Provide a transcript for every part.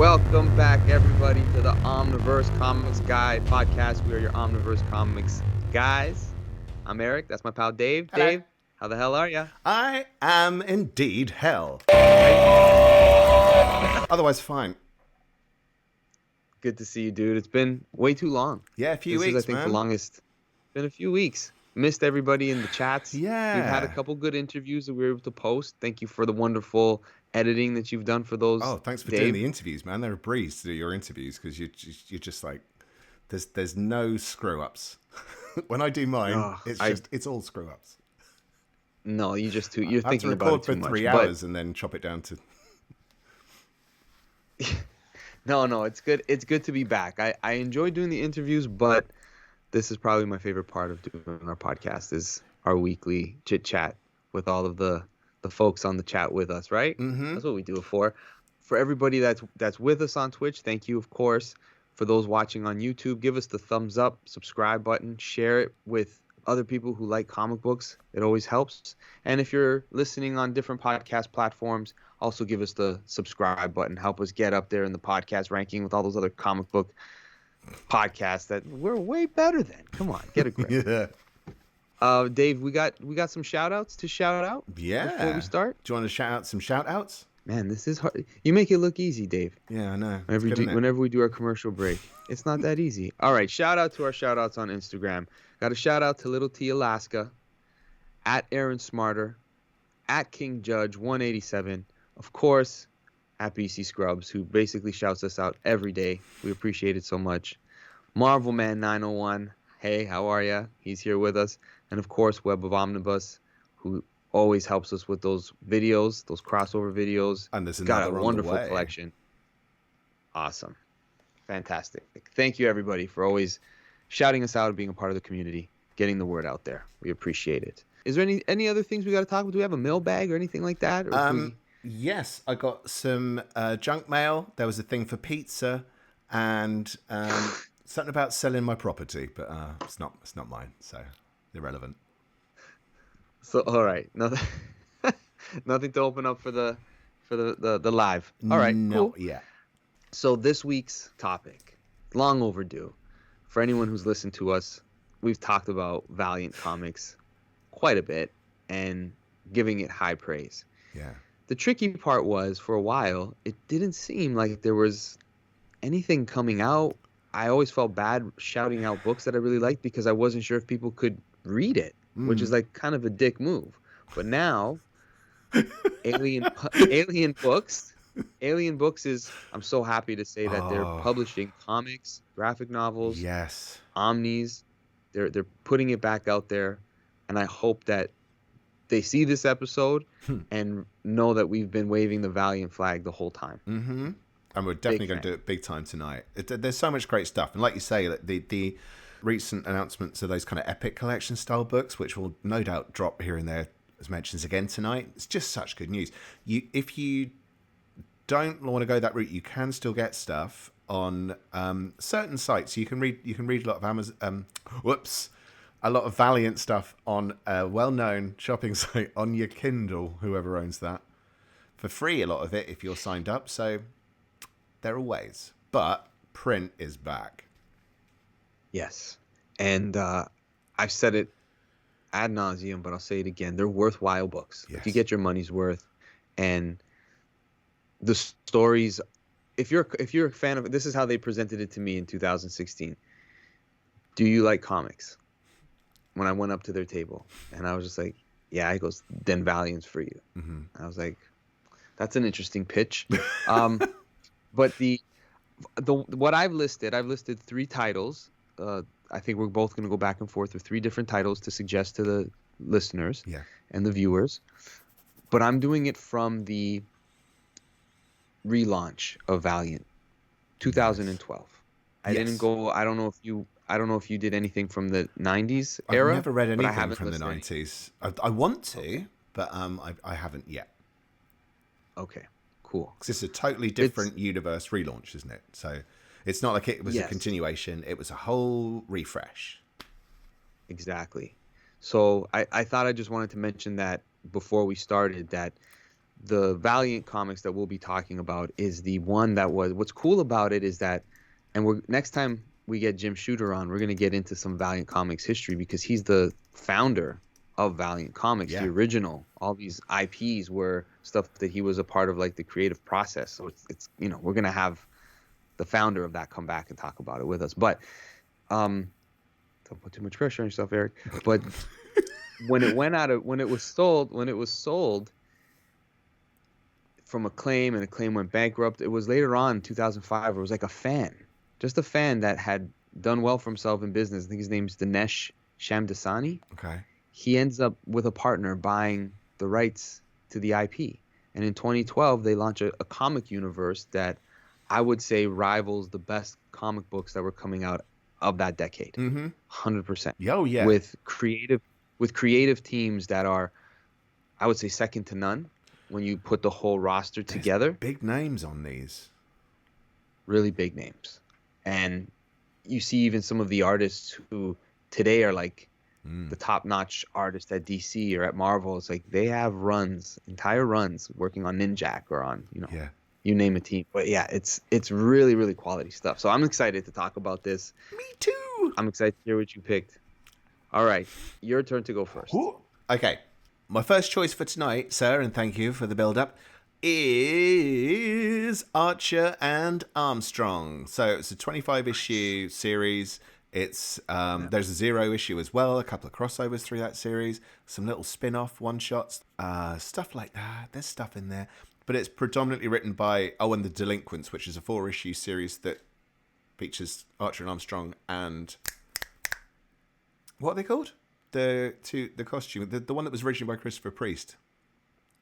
Welcome back, everybody, to the Omniverse Comics Guide podcast. We are your Omniverse Comics guys. I'm Eric. That's my pal Dave. Hello. Dave, how the hell are ya? I am indeed hell. Otherwise, fine. Good to see you, dude. It's been way too long. Yeah, a few weeks, This is, I think, man. the longest. Been a few weeks. Missed everybody in the chats. Yeah. We've had a couple good interviews that we were able to post. Thank you for the wonderful editing that you've done for those. Oh, thanks for Dave. doing the interviews, man. They're a breeze to do your interviews because you're just like, there's no screw ups. When I do mine, it's all screw ups. No, you're thinking about it too much. I have to record for 3 hours and then chop it down to. No, it's good. It's good to be back. I enjoy doing the interviews, but this is probably my favorite part of doing our podcast is our weekly chit chat with all of the folks on the chat with us, right? Mm-hmm. That's what we do it for. For everybody that's with us on Twitch, thank you, of course. For those watching on YouTube, give us the thumbs up, subscribe button, share it with other people who like comic books. It always helps. And if you're listening on different podcast platforms, also give us the subscribe button. Help us get up there in the podcast ranking with all those other comic book podcasts that we're way better than. Come on, get a grip. Yeah. Dave, we got some shout outs to shout out. Yeah. Before we start. Do you want to shout out some shout outs? Man, this is hard. You make it look easy, Dave. Yeah, I know. Whenever we do our commercial break, it's not that easy. All right, shout out to our shout outs on Instagram. Got a shout out to Little T Alaska, at Aaron Smarter, at King Judge 187, of course, at BC Scrubs, who basically shouts us out every day. We appreciate it so much. Marvel Man 901, hey, how are ya? He's here with us. And of course, Web of Omnibus, who always helps us with those videos, those crossover videos. And there's got a another on the wonderful way. collection. Awesome. Fantastic. Thank you, everybody, for always shouting us out and being a part of the community, getting the word out there. We appreciate it. Is there any other things we got to talk about? Do we have a mailbag or anything like that? Or Yes, I got some junk mail. There was a thing for pizza and something about selling my property, but it's not mine, so irrelevant. So all right, nothing to open up for the live. All right, cool. Yeah. So this week's topic, long overdue. For anyone who's listened to us, we've talked about Valiant Comics quite a bit and giving it high praise. Yeah. The tricky part was, for a while, it didn't seem like there was anything coming out. I always felt bad shouting out books that I really liked because I wasn't sure if people could read it, which is like kind of a dick move. But now, Alien Books is, I'm so happy to say that they're publishing comics, graphic novels, Yes. omnis. They're putting it back out there, and I hope that they see this episode and know that we've been waving the Valiant flag the whole time. Mm-hmm. And we're definitely going to do it big time tonight. There's so much great stuff. And like you say, the recent announcements of those kind of epic collection style books, which will no doubt drop here and there as mentions again tonight. It's just such good news. If you don't want to go that route, you can still get stuff on certain sites. You can read a lot of Amazon. A lot of Valiant stuff on a well-known shopping site on your Kindle, whoever owns that, for free. A lot of it if you're signed up. So there are ways, but print is back. Yes, and I've said it ad nauseum, but I'll say it again. They're worthwhile books. Yes. If you get your money's worth, and the stories. If you're a fan of it, this is how they presented it to me in 2016. Do you like comics? When I went up to their table, and I was just like, yeah, he goes, then Valiant's for you. Mm-hmm. I was like, that's an interesting pitch. But what I've listed 3 titles. I think we're both going to go back and forth with 3 different titles to suggest to the listeners and the viewers. But I'm doing it from the relaunch of Valiant, 2012. Yes. I didn't go. I don't know if you did anything from the 90s era. I've never read anything from the listened. 90s. I want to, but I haven't yet. Okay, cool. Because it's a totally different universe relaunch, isn't it? So it's not like it was a Yes. continuation. It was a whole refresh. Exactly. So I thought I just wanted to mention that before we started, that the Valiant comics that we'll be talking about is the one that was. What's cool about it is that, and we're next time we get Jim Shooter on, we're gonna get into some Valiant Comics history because he's the founder of Valiant Comics, the original. All these IPs were stuff that he was a part of, like the creative process. So it's we're gonna have the founder of that come back and talk about it with us. But don't put too much pressure on yourself, Eric. But when it was sold from Acclaim, and Acclaim went bankrupt, it was later on 2005. It was like just a fan that had done well for himself in business. I think his name's Dinesh Shamdasani. Okay. He ends up with a partner buying the rights to the IP. And in 2012, they launch a comic universe that I would say rivals the best comic books that were coming out of that decade. 100%. Oh, yeah. With creative teams that are, I would say, second to none when you put the whole roster together. Big names on these. Really big names. And you see even some of the artists who today are like the top-notch artists at DC or at Marvel. It's like they have entire runs working on Ninjak or on, you name a team. But yeah, it's really, really quality stuff. So I'm excited to talk about this. Me too. I'm excited to hear what you picked. All right, your turn to go first. Ooh. Okay. My first choice for tonight, sir, and thank you for the build-up, is Archer and Armstrong. So it's a 25-issue series. It's there's a 0 issue as well, a couple of crossovers through that series, some little spin-off one-shots, stuff like that. There's stuff in there. But it's predominantly written by and the Delinquents, which is a 4-issue series that features Archer and Armstrong and... What are they called? The costume, the one that was originally by Christopher Priest.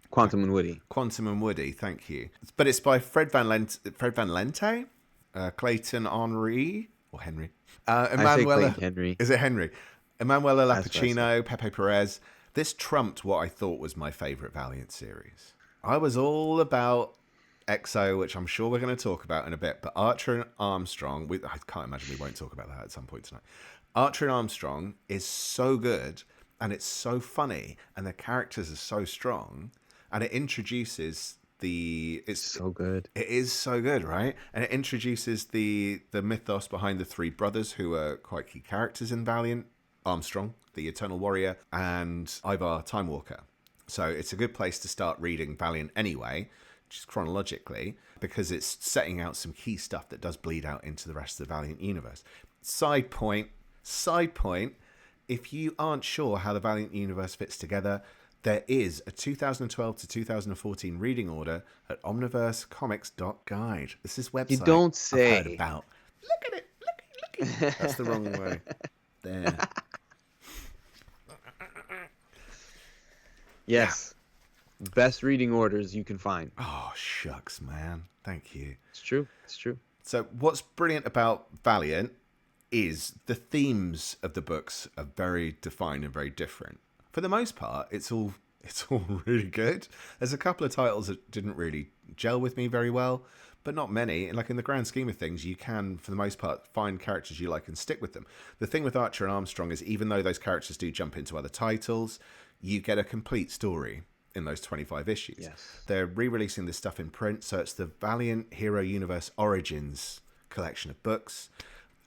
Quantum and Woody. Quantum and Woody, thank you. But it's by Fred Van Lente, Clayton Henry, or Henry. Emanuela Henry. Is it Henry? Emanuela Lapacino, Pepe Perez. This trumped what I thought was my favourite Valiant series. I was all about EXO, which I'm sure we're going to talk about in a bit, but Archer and Armstrong, I can't imagine we won't talk about that at some point tonight. Archer and Armstrong is so good, and it's so funny, and the characters are so strong, and it introduces it's so good. It is so good, right? And it introduces the mythos behind the three brothers who are quite key characters in Valiant. Armstrong, the Eternal Warrior, and Ivar Time Walker. So it's a good place to start reading Valiant anyway, just chronologically, because it's setting out some key stuff that does bleed out into the rest of the Valiant universe. Side point, if you aren't sure how the Valiant universe fits together, there is a 2012 to 2014 reading order at omniversecomics.guide. This is website you don't say. I've heard about. Look at it. That's the wrong way. There. Yes. Yeah. Best reading orders you can find. Oh, shucks, man. Thank you. It's true. So what's brilliant about Valiant is the themes of the books are very defined and very different. For the most part, it's all really good. There's a couple of titles that didn't really gel with me very well, but not many. Like in the grand scheme of things, you can, for the most part, find characters you like and stick with them. The thing with Archer and Armstrong is even though those characters do jump into other titles, you get a complete story in those 25 issues. Yes. They're re-releasing this stuff in print, so it's the Valiant Hero Universe Origins collection of books.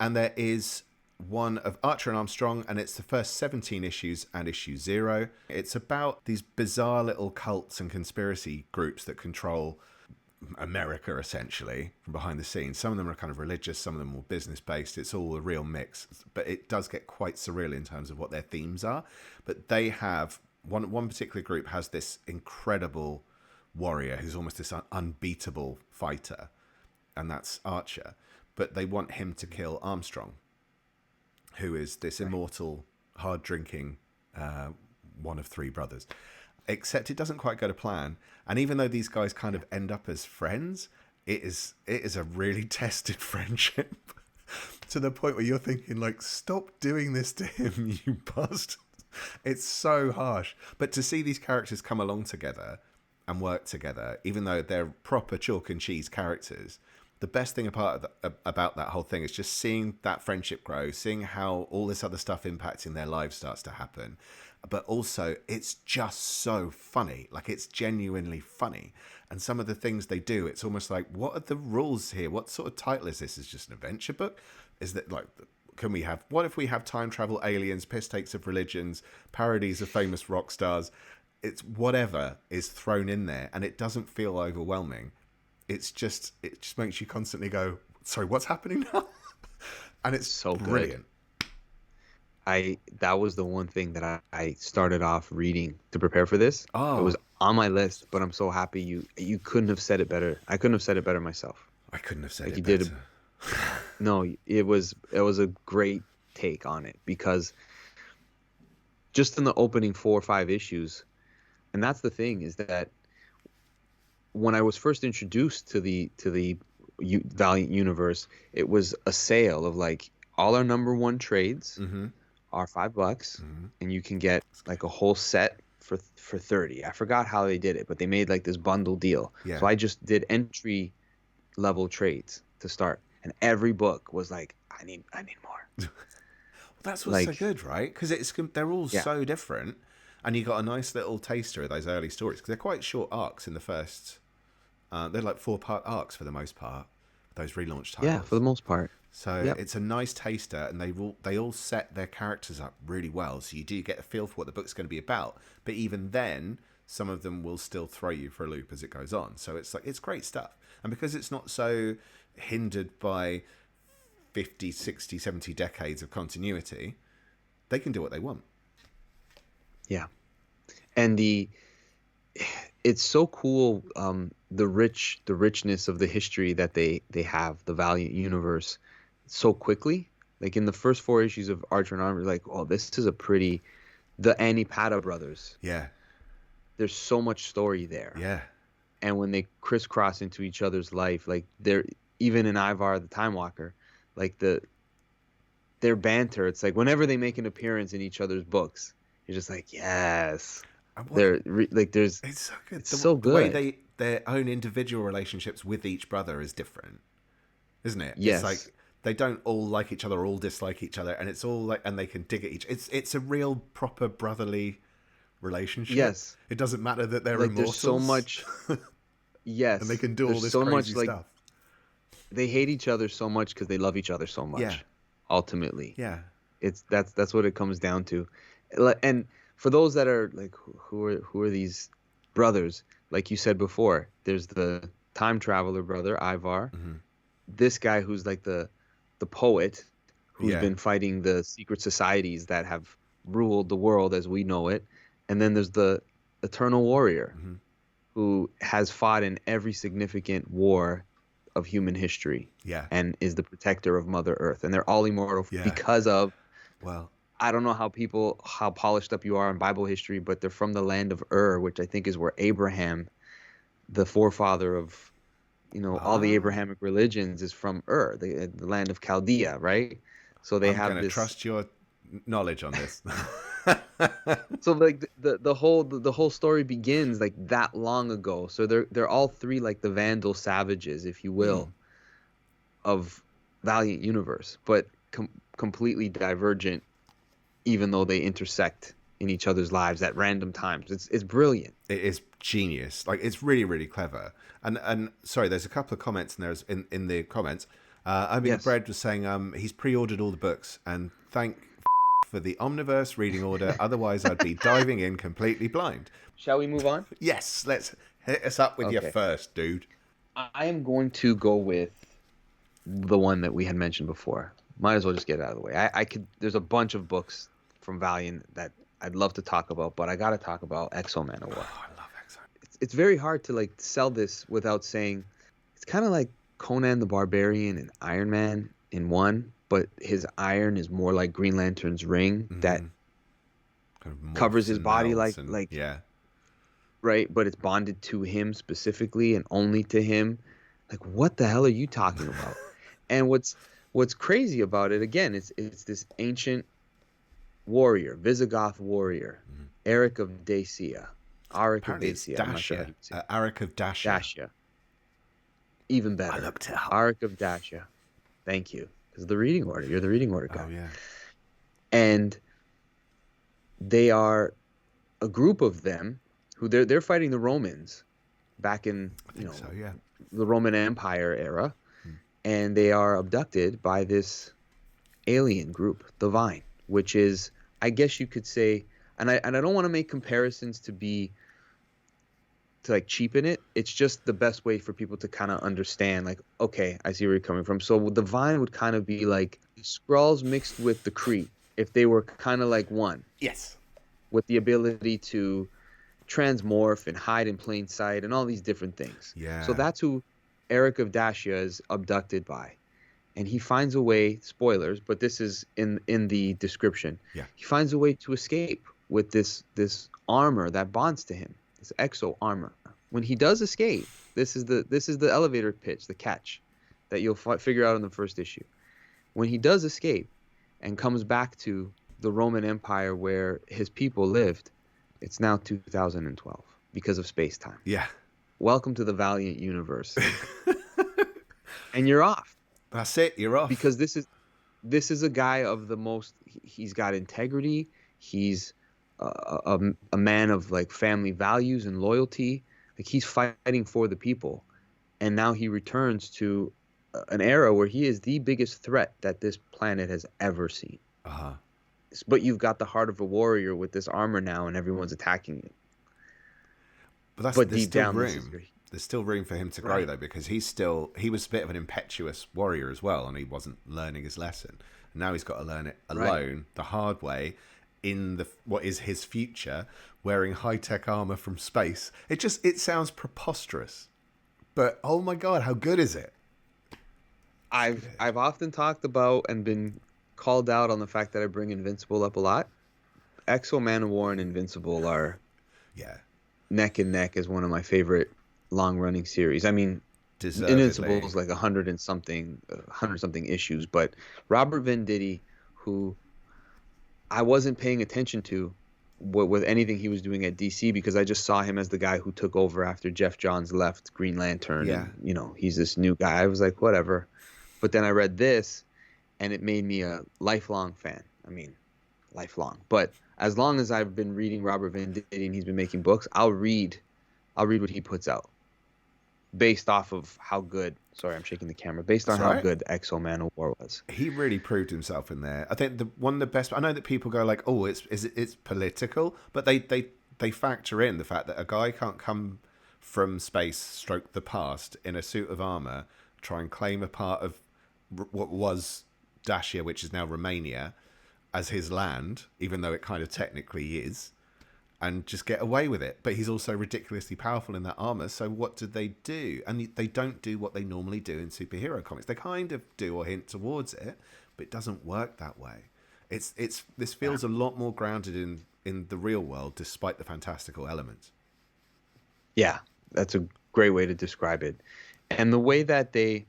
And there is one of Archer and Armstrong, and it's the first 17 issues and issue 0. It's about these bizarre little cults and conspiracy groups that control America, essentially, from behind the scenes. Some of them are kind of religious, some of them more business-based. It's all a real mix, but it does get quite surreal in terms of what their themes are. But they have, one particular group has this incredible warrior who's almost this unbeatable fighter, and that's Archer. But they want him to kill Armstrong, who is this immortal, hard-drinking one of three brothers. Except it doesn't quite go to plan. And even though these guys kind of end up as friends, it is a really tested friendship to the point where you're thinking, like, stop doing this to him, you bastard. It's so harsh. But to see these characters come along together and work together, even though they're proper chalk and cheese characters, the best thing about that whole thing is just seeing that friendship grow, seeing how all this other stuff impacting their lives starts to happen. But also, it's just so funny. Like, it's genuinely funny. And some of the things they do, it's almost like, what are the rules here? What sort of title is this? Is it just an adventure book? Is that like, what if we have time travel, aliens, piss takes of religions, parodies of famous rock stars? It's whatever is thrown in there, and it doesn't feel overwhelming. It just makes you constantly go, sorry, what's happening now? And it's so brilliant. That was the one thing that I started off reading to prepare for this. Oh. It was on my list, but I'm so happy you couldn't have said it better. I couldn't have said it better myself. I couldn't have said like it you better. No, it was a great take on it, because just in the opening 4 or 5 issues, and that's the thing, is that when I was first introduced to the Valiant universe, it was a sale of like all our #1 trades are $5, and you can get like a whole set for 30. I forgot how they did it, but they made like this bundle deal. Yeah. So I just did entry level trades to start, and every book was like, I need more. Well, that's what's like, so good, right? Because they're all so different, and you got a nice little taster of those early stories, because they're quite short arcs in the first. They're like 4-part arcs for the most part. Those relaunch titles. Yeah, for the most part. So it's a nice taster, and they all set their characters up really well, so you do get a feel for what the book's going to be about. But even then, some of them will still throw you for a loop as it goes on. So it's great stuff. And because it's not so hindered by 50, 60, 70 decades of continuity, they can do what they want. Yeah. And it's so cool, the richness of the history that they have, the Valiant universe, so quickly. Like in the first 4 issues of Archer and Armor, like, oh, this is the Annie Pata brothers. Yeah. There's so much story there. Yeah. And when they crisscross into each other's life, like they're even in Ivar the Time Walker, like their banter, it's like whenever they make an appearance in each other's books, you're just like, yes. It's so good. It's so good. The way their own individual relationships with each brother is different, isn't it? Yes. It's like they don't all like each other or all dislike each other, and it's all like, and they can dig at each. It's a real proper brotherly relationship. Yes. It doesn't matter that they're like immortals. there's so much. Yes. And they can do all this so crazy much, stuff. They hate each other so much because they love each other so much. Yeah. Ultimately. Yeah. That's what it comes down to. And for those that are like, who are these brothers? Like you said before, there's the time traveler brother, Ivar. This guy who's like the poet, who's been fighting the secret societies that have ruled the world as we know it. And then there's the eternal warrior, who has fought in every significant war of human history. Yeah. And is the protector of Mother Earth. And they're all immortal because of, well, I don't know how polished up you are in Bible history, but they're from the land of Ur, which I think is where Abraham, the forefather of, all the Abrahamic religions, is from Ur, the land of Chaldea, right? So I'm going to trust your knowledge on this. So like the whole story begins like that long ago. So they're all 3 like the Vandal savages, if you will, of Valiant Universe, but completely divergent, even though they intersect in each other's lives at random times. It's brilliant. It is genius. Like, it's really, really clever. And sorry, there's a couple of comments in the comments. Bread was saying he's pre-ordered all the books, and thank for the Omniverse reading order. Otherwise, I'd be diving in completely blind. Shall we move on? Yes, let's hit us up with your first, dude. I am going to go with the one that we had mentioned before. Might as well just get it out of the way. There's a bunch of books from Valiant that I'd love to talk about, but I got to talk about Exo Manowar. Oh, I love Exo. It's very hard to like sell this without saying it's kind of like Conan the Barbarian and Iron Man in one, but his iron is more like Green Lantern's ring that kind of covers his body like right, but it's bonded to him specifically and only to him. Like, what the hell are you talking about? And what's crazy about it, again, it's this ancient warrior, Visigoth warrior, Eric of Dacia. Arik of Dacia. Arik of Dacia. Even I better. looked it up. Arc of Dacia. Thank you. Because the reading order. You're the reading order guy. Oh, yeah. And they are a group of them who they're fighting the Romans back in, So, yeah. the Roman Empire era. And they are abducted by this alien group, the Vine, which is, I guess you could say, and I don't want to make comparisons to like cheapen it. It's just the best way for people to kind of understand, like, okay, I see where you're coming from. So the Vine would kind of be like the Skrulls mixed with the Kree, if they were kind of like one. Yes. With the ability to transmorph and hide in plain sight and all these different things. Yeah. So that's who Eric of Dacia is abducted by. And he finds a way, spoilers, but this is in the description. Yeah. He finds a way to escape with this armor that bonds to him, this exo armor. When he does escape, this is the elevator pitch, the catch that you'll figure out in the first issue. When he does escape and comes back to the Roman Empire where his people lived, it's now 2012 because of space-time. Yeah. Welcome to the Valiant Universe. And you're off. That's it. You're off. Because this is a guy of the most. He's got integrity. He's a man of like family values and loyalty. Like he's fighting for the people, and now he returns to an era where he is the biggest threat that this planet has ever seen. But you've got the heart of a warrior with this armor now, and everyone's attacking you. But deep down, there's still room for him to grow, though, because he was a bit of an impetuous warrior as well, and he wasn't learning his lesson. And now he's got to learn it alone, the hard way, in what is his future, wearing high-tech armor from space. It sounds preposterous, but oh my god, how good is it? I've often talked about and been called out on the fact that I bring Invincible up a lot. Exo, Manowar, and Invincible are neck and neck as one of my favorite long-running series. I mean, Invincible is like 100 something issues, but Robert Venditti, who I wasn't paying attention to with anything he was doing at DC because I just saw him as the guy who took over after Jeff Johns left Green Lantern. Yeah. And, he's this new guy. I was like, whatever. But then I read this, and it made me a lifelong fan. I mean, lifelong. But as long as I've been reading Robert Venditti and he's been making books, I'll read what he puts out based off of how good. Sorry, I'm shaking the camera. Based on how good Exo Manowar was. He really proved himself in there. I think one of the best. I know that people go like, "Oh, it's political," but they factor in the fact that a guy can't come from space, stroke the past in a suit of armor, try and claim a part of what was Dacia, which is now Romania, as his land, even though it kind of technically is, and just get away with it. But he's also ridiculously powerful in that armor. So what do? And they don't do what they normally do in superhero comics. They kind of do or hint towards it, but it doesn't work that way. This feels a lot more grounded in the real world, despite the fantastical elements. Yeah, that's a great way to describe it. And the way that they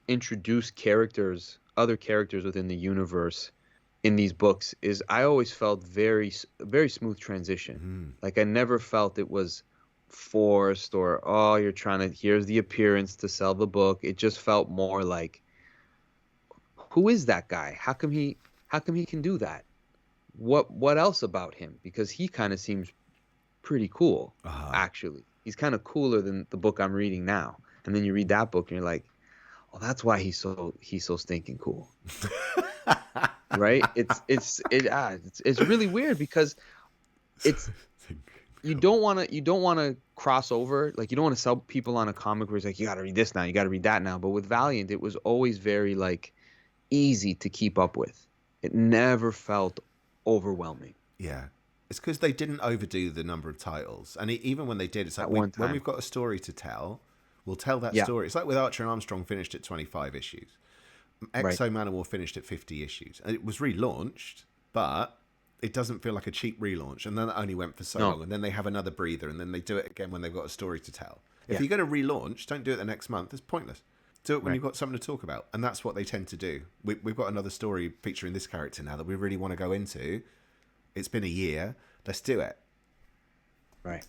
introduce other characters within the universe in these books is, I always felt very smooth transition. Like I never felt it was forced or, oh, you're trying to, here's the appearance to sell the book. It just felt more like, who is that guy? How come he can do that? What else about him? Because he kind of seems pretty cool, actually. He's kind of cooler than the book I'm reading now. And then you read that book and you're like, oh, that's why he's so stinking cool. Right? It's really weird because you don't want to cross over. Like, you don't want to sell people on a comic where it's like, you got to read this now, you got to read that now. But with Valiant, it was always very like easy to keep up with. It never felt overwhelming. Yeah. It's because they didn't overdo the number of titles. And even when they did, it's like, when we've got a story to tell, we'll tell that story. It's like with Archer and Armstrong finished at 25 issues. Exo Manowar finished at 50 issues. And it was relaunched, but it doesn't feel like a cheap relaunch. And then it only went for so long. And then they have another breather. And then they do it again when they've got a story to tell. If you're going to relaunch, don't do it the next month. It's pointless. Do it when you've got something to talk about. And that's what they tend to do. We've got another story featuring this character now that we really want to go into. It's been a year. Let's do it. Right.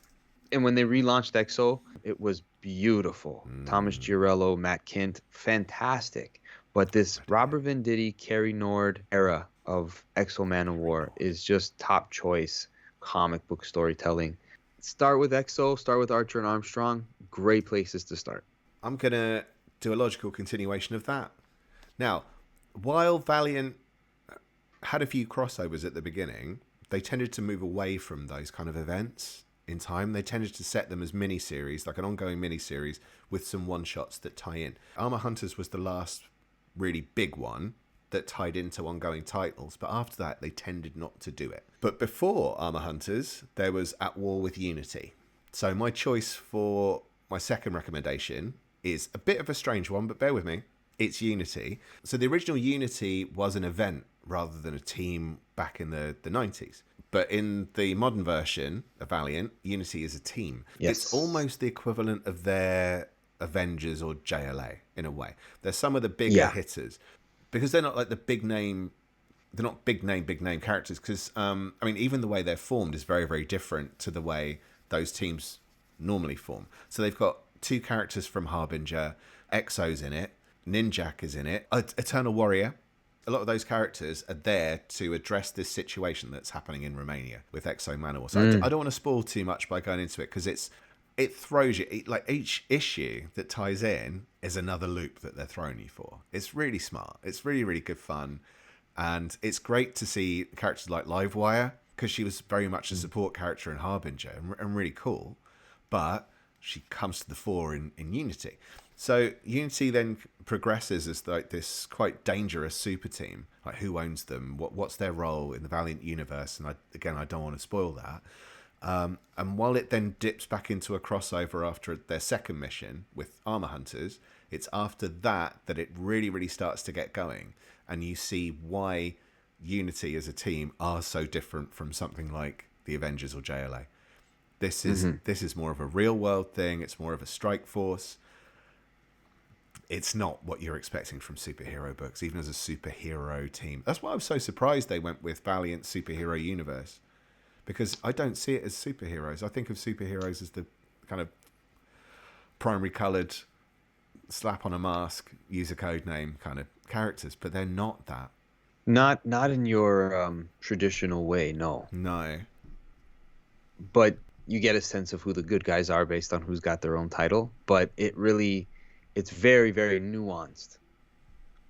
And when they relaunched Exo, it was beautiful. Thomas Giorello, Matt Kint, fantastic. But this Robert Venditti, Kerry Nord era of Exo Manowar is just top choice comic book storytelling. Start with Exo, start with Archer and Armstrong. Great places to start. I'm going to do a logical continuation of that. Now, while Valiant had a few crossovers at the beginning, they tended to move away from those kind of events in time. They tended to set them as mini-series, like an ongoing mini-series with some one-shots that tie in. Armor Hunters was the last really big one that tied into ongoing titles, but after that they tended not to do it. But before Armor Hunters, there was At War with Unity. So my choice for my second recommendation is a bit of a strange one, but bear with me. It's Unity. So the original Unity was an event rather than a team back in the 90s. But in the modern version of Valiant, Unity is a team. Yes. It's almost the equivalent of their Avengers or JLA in a way. They're some of the bigger hitters because they're not like the big name. They're not big name characters because, I mean, even the way they're formed is very, very different to the way those teams normally form. So they've got 2 characters from Harbinger, Exo's in it, Ninjak is in it, Eternal Warrior. A lot of those characters are there to address this situation that's happening in Romania with Exo Manowar. So I don't want to spoil too much by going into it because it throws you, like each issue that ties in is another loop that they're throwing you for. It's really smart. It's really, really good fun. And it's great to see characters like Livewire because she was very much a support character in Harbinger and really cool. But she comes to the fore in Unity. So Unity then progresses as like this quite dangerous super team. Like who owns them? What's their role in the Valiant universe? And I don't want to spoil that. And while it then dips back into a crossover after their second mission with Armor Hunters, it's after that it really, really starts to get going. And you see why Unity as a team are so different from something like the Avengers or JLA. This is more of a real world thing. It's more of a strike force. It's not what you're expecting from superhero books, even as a superhero team. That's why I was so surprised they went with Valiant Superhero Universe, because I don't see it as superheroes. I think of superheroes as the kind of primary coloured, slap on a mask, use a code name kind of characters, but they're not that. Not in your traditional way, no. No. But you get a sense of who the good guys are based on who's got their own title. But it's very, very nuanced.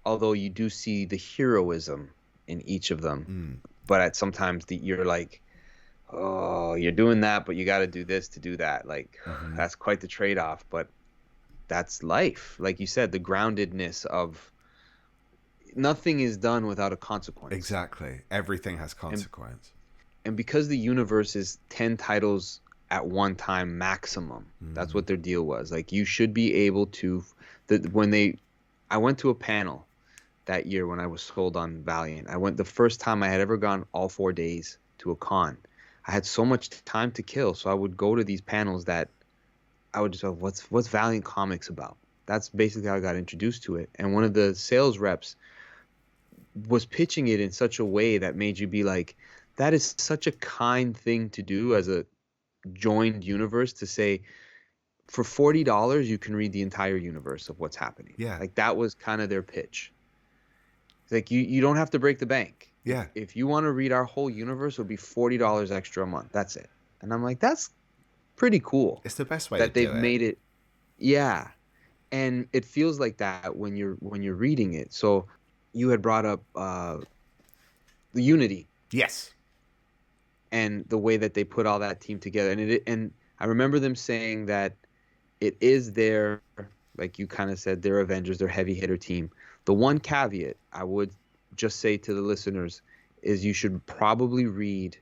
Although you do see the heroism in each of them. But sometimes you're like, oh, you're doing that, but you got to do this to do that. Like, that's quite the trade-off. But that's life. Like you said, the groundedness of nothing is done without a consequence. Exactly. Everything has consequence. And because the universe is 10 titles at one time maximum, that's what their deal was. Like, you should be able to... I went to a panel that year when I was sold on Valiant. I went the first time I had ever gone all 4 days to a con. I had so much time to kill, so I would go to these panels that I would just go, what's Valiant Comics about? That's basically how I got introduced to it. And one of the sales reps was pitching it in such a way that made you be like, that is such a kind thing to do as a joined universe, to say, for $40 you can read the entire universe of what's happening. Yeah. Like, that was kind of their pitch. It's like, you don't have to break the bank. Yeah. If you want to read our whole universe, it'll be $40 extra a month. That's it. And I'm like, that's pretty cool. It's the best way that to do they've made it. Yeah. And it feels like that when you're reading it. So you had brought up the Unity. Yes. And the way that they put all that team together. And I remember them saying that it is their, like you kind of said, their Avengers, their heavy hitter team. The one caveat I would just say to the listeners is you should probably read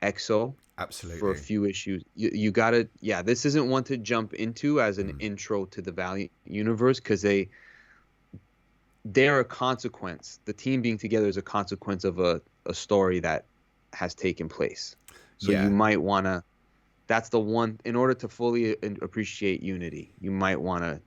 Exo. Absolutely. For a few issues. You got to, this isn't one to jump into as an intro to the Valiant universe, because they're a consequence. The team being together is a consequence of a story that has taken place. So you might want to, that's the one, in order to fully appreciate Unity, you might want to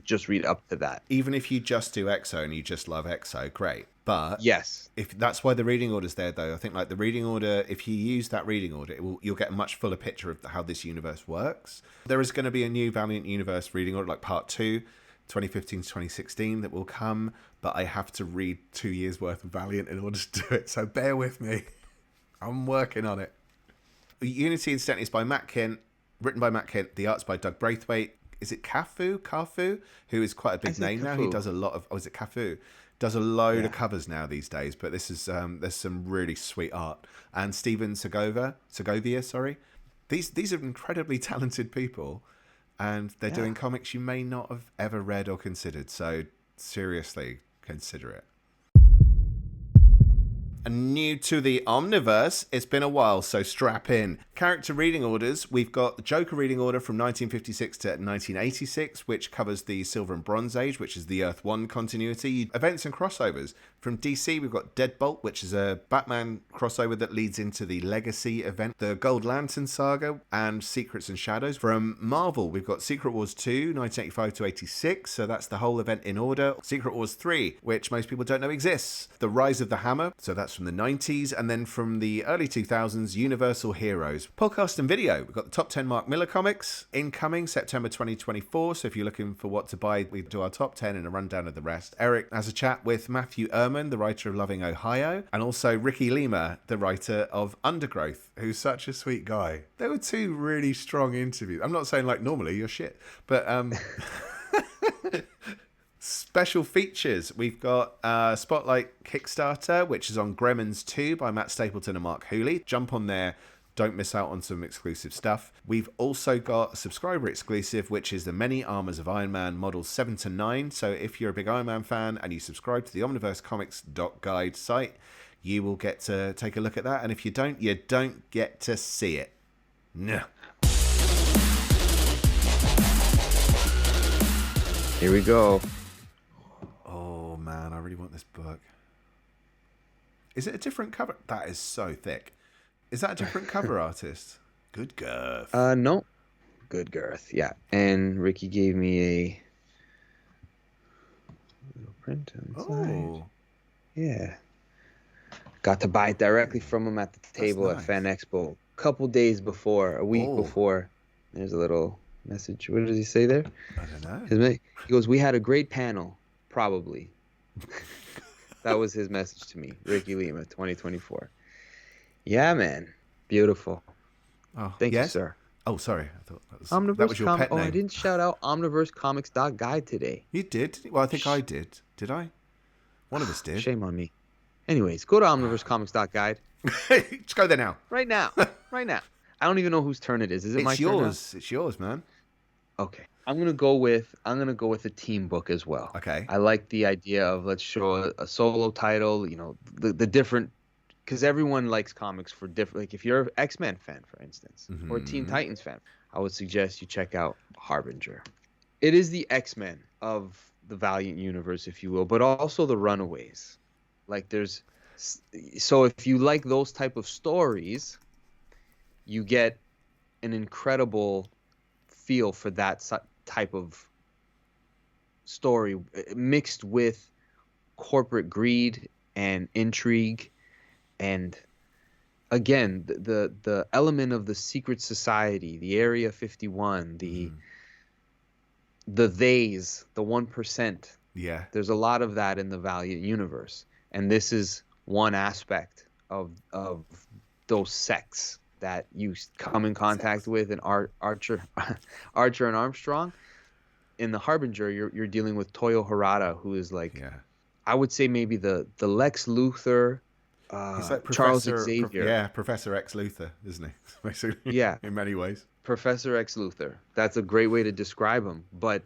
just read up to that. Even if you just do EXO and you just love EXO, great. But yes, if that's why the reading order's there, though. I think like the reading order, if you use that reading order, you'll get a much fuller picture of how this universe works. There is going to be a new Valiant Universe reading order, like part 2, 2015 to 2016, that will come. But I have to read 2 years worth of Valiant in order to do it. So bear with me. I'm working on it. Unity, incidentally, is by Matt Kint, written by Matt Kint. The art's by Doug Braithwaite. Is it Cafu, who is quite a big name now? He does a lot of... Oh, is it Cafu? Does a load of covers now these days, but this is there's some really sweet art. And Steven Segovia, sorry. These are incredibly talented people, and they're doing comics you may not have ever read or considered. So seriously, consider it. And new to the Omniverse, it's been a while, so strap in. Character reading orders, we've got the Joker reading order from 1956 to 1986, which covers the Silver and Bronze Age, which is the Earth 1 continuity. Events and crossovers. From DC, we've got Deadbolt, which is a Batman crossover that leads into the Legacy event, the Gold Lantern saga, and Secrets and Shadows. From Marvel, we've got Secret Wars 2, 1985 to 86, so that's the whole event in order. Secret Wars 3, which most people don't know exists. The Rise of the Hammer, so that's from the 90s, and then from the early 2000s, Universal Heroes. Podcast and video, we've got the top 10 Mark Millar comics, incoming September 2024, so if you're looking for what to buy, we do our top 10 and a rundown of the rest. Eric has a chat with Matthew Ehrman, the writer of Loving Ohio, and also Ricky Lima, the writer of Undergrowth, who's such a sweet guy. There were 2 really strong interviews. I'm not saying like normally you're shit, but special features. We've got Spotlight Kickstarter, which is on Gremlins 2 by Matt Stapleton and Mark Hooley. Jump on there. Don't miss out on some exclusive stuff. We've also got a subscriber exclusive, which is the Many Armors of Iron Man models 7 to 9. So if you're a big Iron Man fan and you subscribe to the omniversecomics.guide site, you will get to take a look at that. And if you don't get to see it. No. Here we go. Oh man, I really want this book. Is it a different cover? That is so thick. Is that a different cover artist? Good girth. No. Good girth, yeah. And Ricky gave me a little print inside. Oh. Yeah. Got to buy it directly from him at the table at Fan Expo. A couple days before, a week before. There's a little message. What does he say there? I don't know. He goes, "We had a great panel, probably." That was his message to me. Ricky Lima, 2024. Yeah, man. Beautiful. Oh, Thank you, sir. Oh, sorry. I thought Omniverse that was your pet name. I didn't shout out OmniverseComics.guide today. You did? Well, I think I did. Did I? One of us did. Shame on me. Anyways, go to OmniverseComics.guide. Just go there now. Right now. Right now. I don't even know whose turn it is. Is it my turn? It's yours. It's yours, man. Okay. I'm gonna go with a team book as well. Okay. I like the idea of let's show a solo title. You know, the different, because everyone likes comics for different. Like if you're an X-Men fan, for instance, or a Teen Titans fan, I would suggest you check out Harbinger. It is the X-Men of the Valiant universe, if you will, but also the Runaways. Like so if you like those type of stories, you get an incredible feel for that type of story mixed with corporate greed and intrigue, and again the element of the secret society, the Area 51, the theys, the 1%. Yeah, there's a lot of that in the Valiant universe, and this is one aspect of those sects that you come in contact with in Archer and Armstrong. In the Harbinger, you're dealing with Toyo Harada, who is like, I would say maybe the Lex Luthor, he's like Charles Xavier. Professor X Luthor, isn't he? Basically, in many ways. Professor X Luthor. That's a great way to describe him. But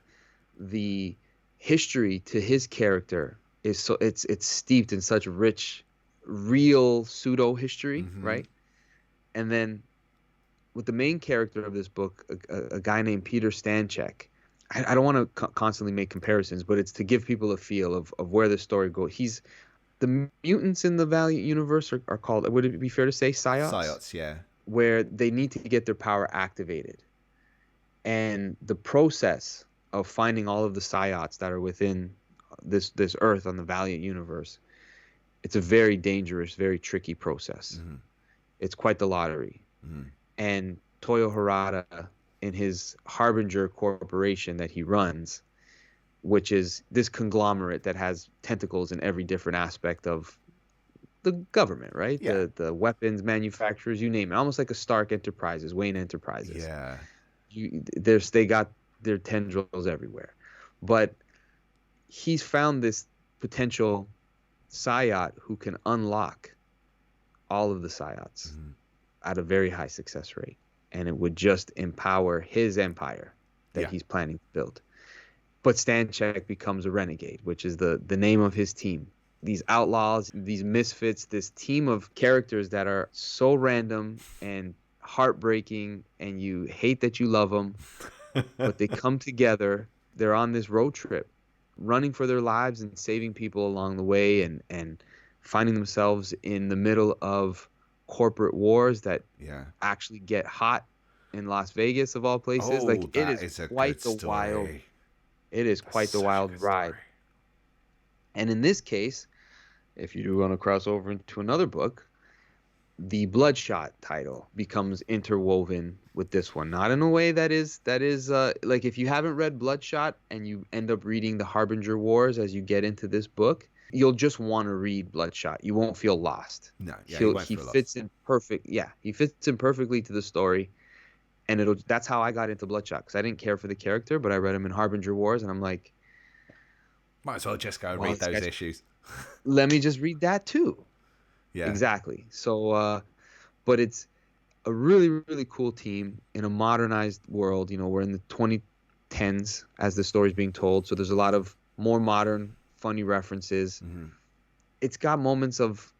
the history to his character is it's steeped in such rich, real pseudo history, right? And then with the main character of this book, a guy named Peter Stanchek. I don't want to constantly make comparisons, but it's to give people a feel of where the story goes. The mutants in the Valiant universe are called, would it be fair to say, Psiots? Psiots, yeah. Where they need to get their power activated. And the process of finding all of the psiots that are within this Earth on the Valiant universe. It's a very dangerous, very tricky process. Mm-hmm. It's quite the lottery. Mm-hmm. And Toyo Harada, in his Harbinger corporation that he runs, which is this conglomerate that has tentacles in every different aspect of the government, right? Yeah. The weapons manufacturers, you name it, almost like a Stark Enterprises, Wayne Enterprises. Yeah. They got their tendrils everywhere. But he's found this potential psiot who can unlock all of the psiots Mm-hmm. at a very high success rate, and it would just empower his empire that he's planning to build. But Stanchek becomes a renegade, which is the name of his team. These outlaws, these misfits, this team of characters that are so random and heartbreaking, and you hate that you love them, but they come together. They're on this road trip, running for their lives and saving people along the way, and finding themselves in the middle of corporate wars that actually get hot in Las Vegas of all places. Oh, like it is quite the wild. It is quite the wild ride. And in this case, if you do want to cross over into another book, the Bloodshot title becomes interwoven with this one. Not in a way that is like, if you haven't read Bloodshot and you end up reading the Harbinger Wars as you get into this book, you'll just want to read Bloodshot. You won't feel lost. No, yeah, he fits in perfect. Yeah, he fits in perfectly to the story, and that's how I got into Bloodshot, because I didn't care for the character, but I read him in Harbinger Wars, and I'm like, might as well just go and read those issues. Let me just read that too. Yeah, exactly. So, but it's a really, really cool team in a modernized world. You know, we're in the 2010s as the story's being told, so there's a lot of more modern, funny references. Mm-hmm. It's got moments of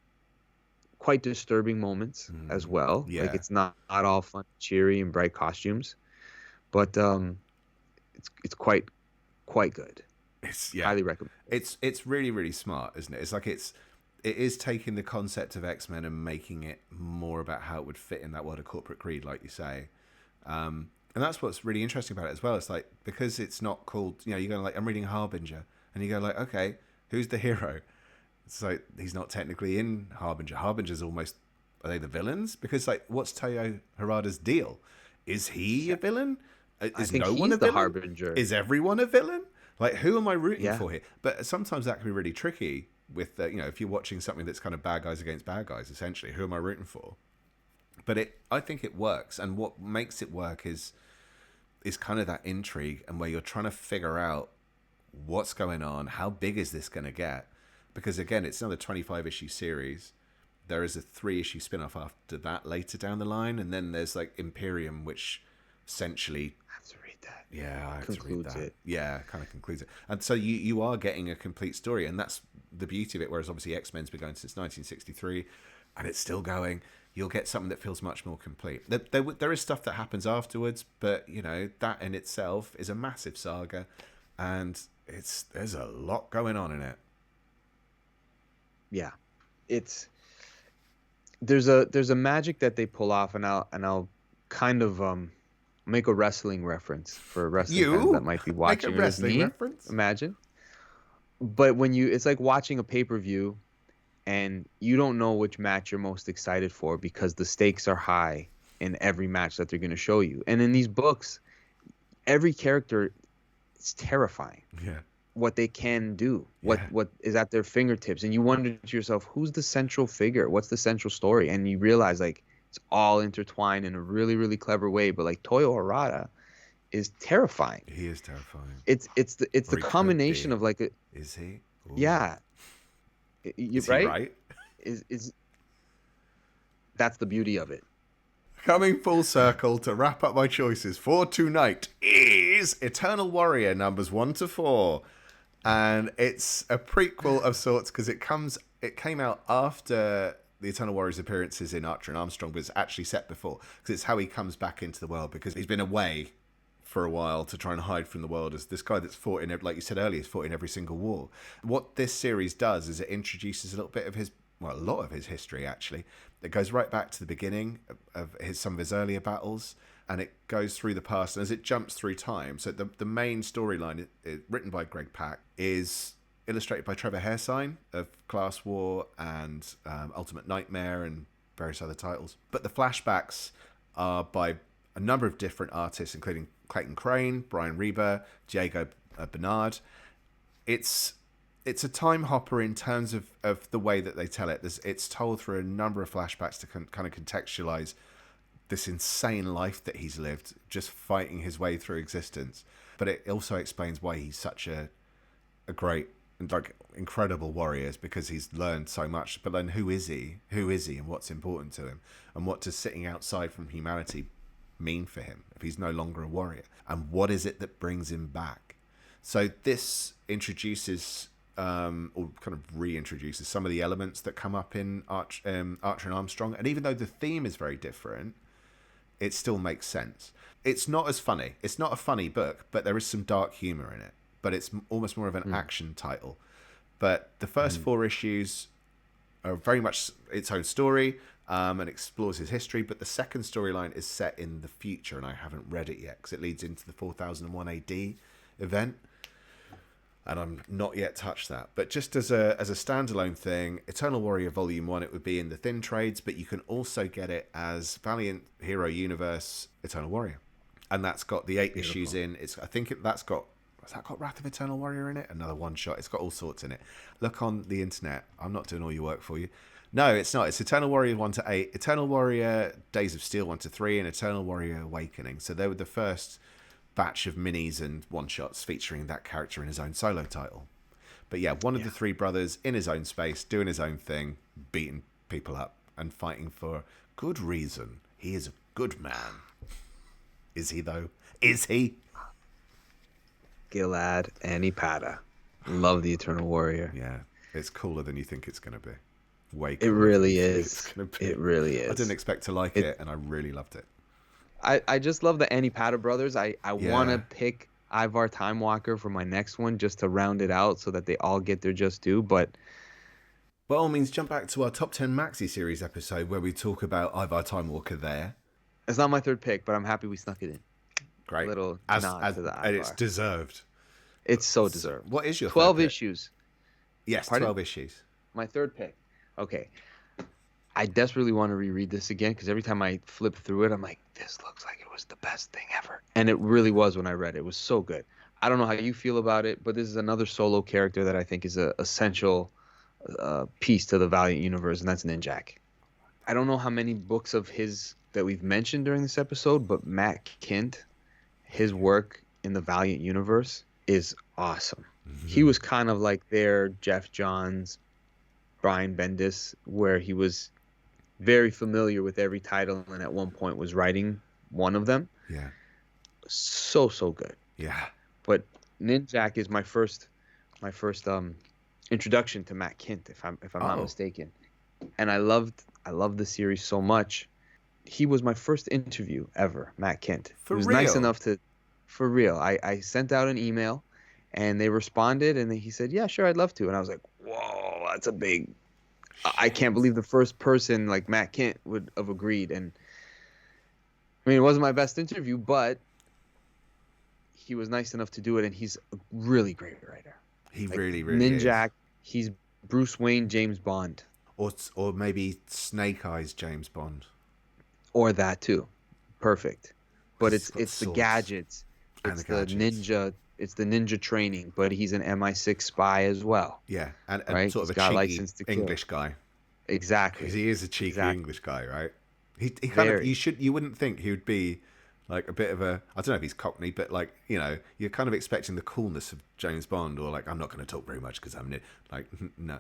quite disturbing moments as well. Yeah. Like, it's not all fun, cheery, and bright costumes, but it's quite good. It's highly recommend. It's really, really smart, isn't it? It's like it is taking the concept of X-Men and making it more about how it would fit in that world of corporate greed, like you say. And that's what's really interesting about it as well. It's like, because it's not called, you know, you go like, I'm reading Harbinger, and you go like, okay, who's the hero? It's like, he's not technically in Harbinger. Harbinger's almost, are they the villains? Because like, what's Toyo Harada's deal? Is he a villain? Is no one a villain? Harbinger. Is everyone a villain? Like, who am I rooting for here? But sometimes that can be really tricky with, you know, if you're watching something that's kind of bad guys against bad guys, essentially, who am I rooting for? But I think it works. And what makes it work is kind of that intrigue, and where you're trying to figure out what's going on, how big is this going to get? Because again, it's another 25-issue series. There is a 3-issue spin-off after that later down the line. And then there's like Imperium, which essentially... Yeah, I have to read that. It. Yeah, kind of concludes it. And so you are getting a complete story, and that's the beauty of it, whereas obviously X-Men's been going since 1963, and it's still going. You'll get something that feels much more complete. There is stuff that happens afterwards, but, you know, that in itself is a massive saga, and there's a lot going on in it. Yeah. There's a magic that they pull off, and I'll kind of... make a wrestling reference for wrestling fans that might be watching. Make a wrestling reference? Imagine. But it's like watching a pay-per-view, and you don't know which match you're most excited for, because the stakes are high in every match that they're going to show you. And in these books, every character is terrifying. Yeah. What they can do, what is at their fingertips, and you wonder to yourself, who's the central figure? What's the central story? And you realize, like, it's all intertwined in a really, really clever way. But like, Toyo Harada is terrifying. He is terrifying. It's the combination of like is he? Ooh. Yeah. Is right? He right? Is that's the beauty of it. Coming full circle to wrap up my choices for tonight is Eternal Warrior numbers 1 to 4, and it's a prequel of sorts, because it came out after the Eternal Warrior's appearances in Archer and Armstrong was actually set before, because it's how he comes back into the world, because he's been away for a while to try and hide from the world as this guy that's fought in, like you said earlier, he's fought in every single war. What this series does is it introduces a little bit of a lot of his history, actually. It goes right back to the beginning of some of his earlier battles, and it goes through the past, and as it jumps through time. So the main storyline, written by Greg Pak, is illustrated by Trevor Hairsine of Class War and Ultimate Nightmare and various other titles. But the flashbacks are by a number of different artists, including Clayton Crane, Brian Reber, Diego Bernard. It's a time hopper in terms of the way that they tell it. It's told through a number of flashbacks to kind of contextualize this insane life that he's lived, just fighting his way through existence. But it also explains why he's such a great, like, incredible warrior, because he's learned so much. But then who is he, and what's important to him, and what does sitting outside from humanity mean for him if he's no longer a warrior, and what is it that brings him back? So this introduces or kind of reintroduces some of the elements that come up in Archer and Armstrong, and even though the theme is very different, it still makes sense. It's not as funny. It's not a funny book, but there is some dark humor in it. But it's almost more of an action title. But the first 4 issues are very much its own story, and explores his history. But the second storyline is set in the future, and I haven't read it yet because it leads into the 4001 AD event, and I'm not yet touched that. But just as a standalone thing, Eternal Warrior Volume 1, it would be in the thin trades, but you can also get it as Valiant Hero Universe Eternal Warrior. And that's got the 8 issues in. Has that got Wrath of Eternal Warrior in it? Another one shot. It's got all sorts in it. Look on the internet. I'm not doing all your work for you. No, it's not. It's Eternal Warrior 1 to 8, Eternal Warrior Days of Steel 1 to 3, and Eternal Warrior Awakening. So they were the first batch of minis and one-shots featuring that character in his own solo title. But yeah, one of the 3 brothers in his own space, doing his own thing, beating people up and fighting for good reason. He is a good man. Is he, though? Is he? Gilad Anipada. Love the Eternal Warrior. Yeah, it's cooler than you think it's going to be. Way cooler. It really is. It really is. I didn't expect to like it, and I really loved it. I just love the Anipada brothers. I want to pick Ivar Time Walker for my next one just to round it out so that they all get their just due. But by all means, jump back to our Top 10 Maxi Series episode where we talk about Ivar Time Walker there. It's not my third pick, but I'm happy we snuck it in. Great. A little nod to the Ivar. And it's deserved. It's so deserved. What is your 12 issues. Yes, Pardon? 12 issues. My third pick. Okay. I desperately want to reread this again because every time I flip through it, I'm like, this looks like it was the best thing ever. And it really was when I read it. It was so good. I don't know how you feel about it, but this is another solo character that I think is an essential piece to the Valiant universe, and that's Ninjak. I don't know how many books of his that we've mentioned during this episode, but Matt Kindt, his work in the Valiant universe is awesome. Mm-hmm. He was kind of like their Jeff Johns, Brian Bendis, where he was very familiar with every title and at one point was writing one of them. Yeah. So good. Yeah. But Ninjak is my first introduction to Matt Kindt, if I'm not mistaken. And I loved the series so much. He was my first interview ever, Matt Kindt. For he was real? Nice enough to, for real. I sent out an email and they responded and he said, yeah, sure, I'd love to. And I was like, whoa, that's a big, I can't believe the first person like Matt Kindt would have agreed. And I mean, it wasn't my best interview, but he was nice enough to do it. And he's a really great writer. He like, really Ninjak, is. He's Bruce Wayne, James Bond. Or maybe Snake Eyes James Bond. Or that too. Perfect. But it's the gadgets. It's the ninja. It's the ninja training, but he's an MI6 spy as well. Yeah, and right? sort of he's a cheeky English guy. Exactly. Because he is a cheeky English guy, right? He kind of you wouldn't think he would be like a bit of a, I don't know if he's Cockney, but like, you know, you're kind of expecting the coolness of James Bond, or like, I'm not going to talk very much because I'm like, no,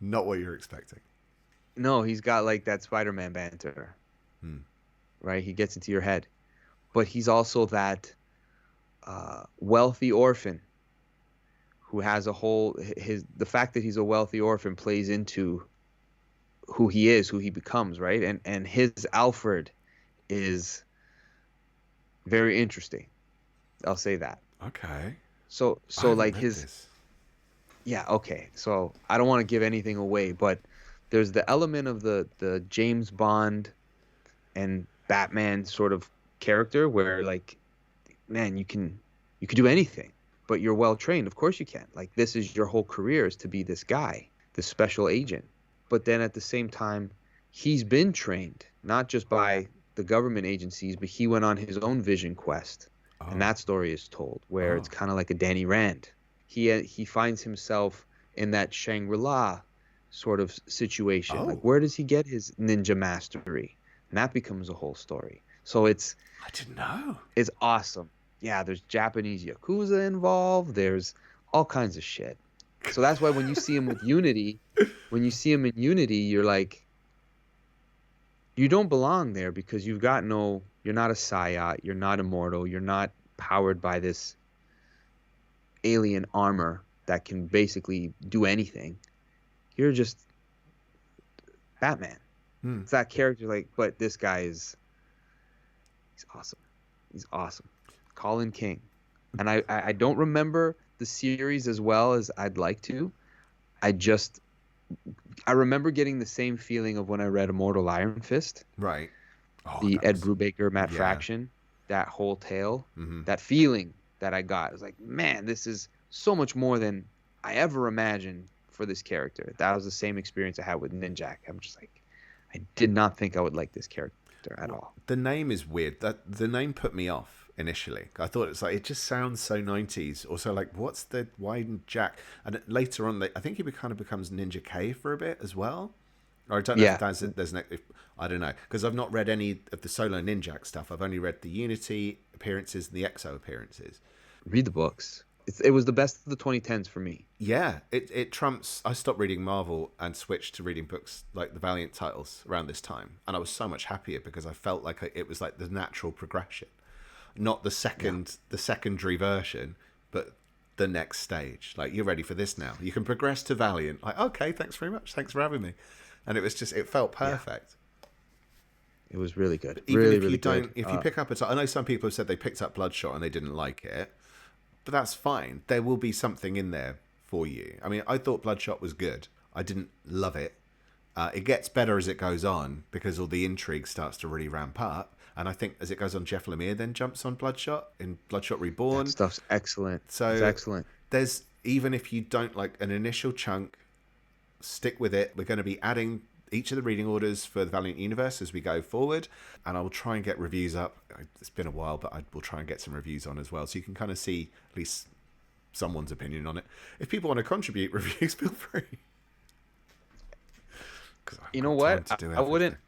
not what you're expecting. No, he's got like that Spider-Man banter, right? He gets into your head, but he's also that wealthy orphan who has a whole the fact that he's a wealthy orphan plays into who he is, who he becomes, right? And his Alfred is very interesting. I'll say that. Okay. So like yeah, okay. So I don't want to give anything away, but there's the element of the James Bond and Batman sort of character where like, man, you can do anything, but you're well trained. Of course you can. Like, this is your whole career, is to be this guy, this special agent. But then at the same time, he's been trained not just by the government agencies, but he went on his own vision quest. And that story is told where it's kind of like a Danny Rand. He finds himself in that Shangri-La sort of situation. Like, where does he get his ninja mastery? And that becomes a whole story. So I didn't know. It's awesome. Yeah, there's Japanese Yakuza involved. There's all kinds of shit. So that's why when you see him with Unity, when you see him in Unity, you're like, you don't belong there because you're not a Psyot, you're not immortal, you're not powered by this alien armor that can basically do anything. You're just Batman. It's that character, like, but this guy he's awesome. He's awesome. Colin King. And I don't remember the series as well as I'd like to. I remember getting the same feeling of when I read Immortal Iron Fist. Right. The Ed Brubaker, Matt Fraction, that whole tale, that feeling that I got. I was like, man, this is so much more than I ever imagined for this character. That was the same experience I had with Ninjak. I'm just like, I did not think I would like this character at all. The name is weird. The name put me off initially. I thought it's like, it just sounds so 90s. Also, like, why Jack? And later on, I think he kind of becomes Ninja K for a bit as well. Or I don't know if there's I don't know, because I've not read any of the solo Ninjak stuff. I've only read the Unity appearances and the Exo appearances. Read the books. It was the best of the 2010s for me. Yeah, it trumps. I stopped reading Marvel and switched to reading books like the Valiant titles around this time, and I was so much happier because I felt like it was like the natural progression, not the secondary version, but the next stage. Like, you're ready for this now. You can progress to Valiant. Like, okay, thanks very much. Thanks for having me. And it was just, it felt perfect. Yeah. It was really good. Even really, if you really don't, good. if you pick up I know some people have said they picked up Bloodshot and they didn't like it. But that's fine. There will be something in there for you. I mean, I thought Bloodshot was good. I didn't love it. It gets better as it goes on because all the intrigue starts to really ramp up. And I think as it goes on, Jeff Lemire then jumps on Bloodshot in Bloodshot Reborn. That stuff's excellent. So it's excellent. There's, even if you don't like an initial chunk, stick with it. We're going to be adding each of the reading orders for the Valiant Universe as we go forward, and I will try and get reviews up. It's been a while, but I will try and get some reviews on as well, so you can kind of see at least someone's opinion on it. If people want to contribute reviews, feel free. You know what?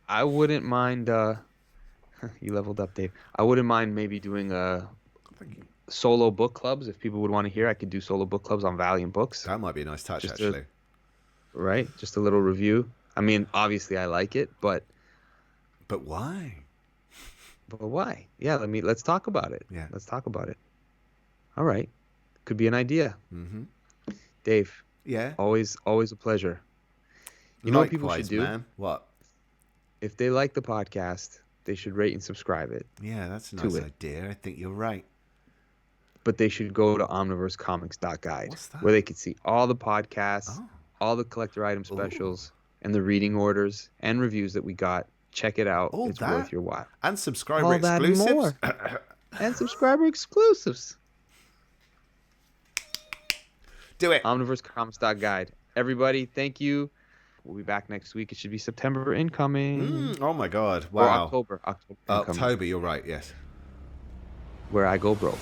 I wouldn't mind. You leveled up, Dave. I wouldn't mind maybe doing solo book clubs if people would want to hear. I could do solo book clubs on Valiant books. That might be a nice touch, actually. Right, just a little review. I mean, obviously I like it, but why? But why? Yeah, let's talk about it. Yeah, let's talk about it. All right, could be an idea. Dave. Yeah. Always a pleasure. You know what people should do? Man. What? If they like the podcast, they should rate and subscribe it. Yeah, that's a nice idea. I think you're right. But they should go to omniversecomics.guide, where they can see all the podcasts, all the collector item specials, and the reading orders and reviews that we got. Check it out. It's worth your while. And subscriber exclusives. And more. And subscriber exclusives. Do it. Omniversecomics.guide. Everybody, thank you. We'll be back next week. It should be September incoming. Oh my God! Wow. Or October. October. You're right. Yes. Where I go broke.